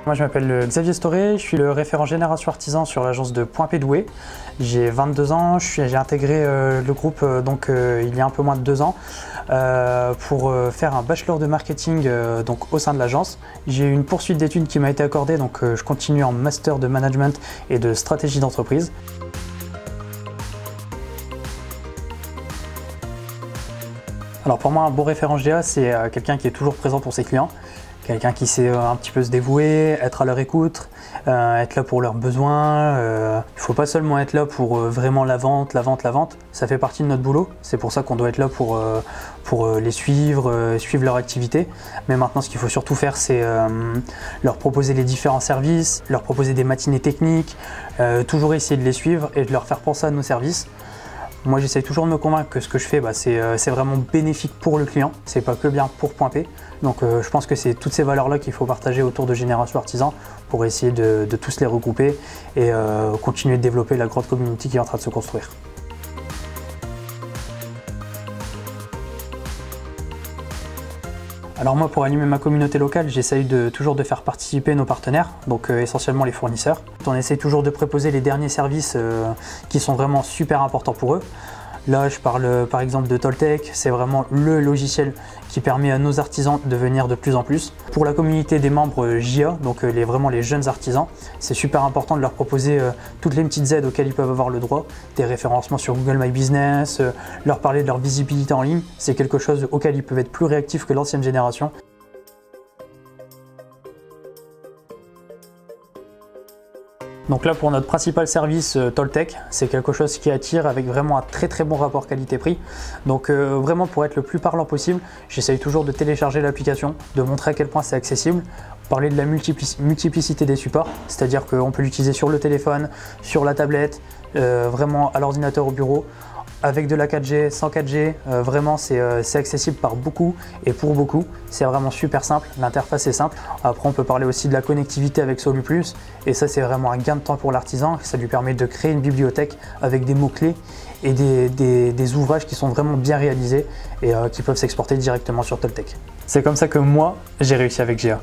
Moi je m'appelle Xavier Storé, je suis le référent génération artisan sur l'agence de Point P Doué. J'ai 22 ans, j'ai intégré le groupe il y a un peu moins de 2 ans pour faire un bachelor de marketing au sein de l'agence. J'ai eu une poursuite d'études qui m'a été accordée, je continue en master de management et de stratégie d'entreprise. Alors pour moi, un bon référent GA, c'est quelqu'un qui est toujours présent pour ses clients, quelqu'un qui sait un petit peu se dévouer, être à leur écoute, être là pour leurs besoins. Il ne faut pas seulement être là pour vraiment la vente. Ça fait partie de notre boulot. C'est pour ça qu'on doit être là pour les suivre, suivre leur activité. Mais maintenant, ce qu'il faut surtout faire, c'est leur proposer les différents services, leur proposer des matinées techniques, toujours essayer de les suivre et de leur faire penser à nos services. Moi, j'essaie toujours de me convaincre que ce que je fais, c'est vraiment bénéfique pour le client, c'est pas que bien pour Point P. Je pense que c'est toutes ces valeurs-là qu'il faut partager autour de Génération Artisan pour essayer de tous les regrouper et continuer de développer la grande communauté qui est en train de se construire. Alors moi, pour animer ma communauté locale, j'essaye toujours de faire participer nos partenaires, essentiellement les fournisseurs. On essaye toujours de proposer les derniers services qui sont vraiment super importants pour eux. Là, je parle par exemple de Toltec, c'est vraiment le logiciel qui permet à nos artisans de venir de plus en plus. Pour la communauté des membres JA, vraiment les jeunes artisans, c'est super important de leur proposer toutes les petites aides auxquelles ils peuvent avoir le droit, des référencements sur Google My Business, leur parler de leur visibilité en ligne, c'est quelque chose auquel ils peuvent être plus réactifs que l'ancienne génération. Donc là, pour notre principal service Toltec, c'est quelque chose qui attire avec vraiment un très bon rapport qualité-prix. Vraiment pour être le plus parlant possible, j'essaye toujours de télécharger l'application, de montrer à quel point c'est accessible, parler de la multiplicité des supports, c'est-à-dire qu'on peut l'utiliser sur le téléphone, sur la tablette, vraiment à l'ordinateur au bureau, avec de la 4G, sans 4G, vraiment c'est accessible par beaucoup et pour beaucoup. C'est vraiment super simple, l'interface est simple. Après on peut parler aussi de la connectivité avec Soluplus et ça c'est vraiment un gain de temps pour l'artisan. Ça lui permet de créer une bibliothèque avec des mots-clés et des ouvrages qui sont vraiment bien réalisés et qui peuvent s'exporter directement sur Toltec. C'est comme ça que moi j'ai réussi avec GA.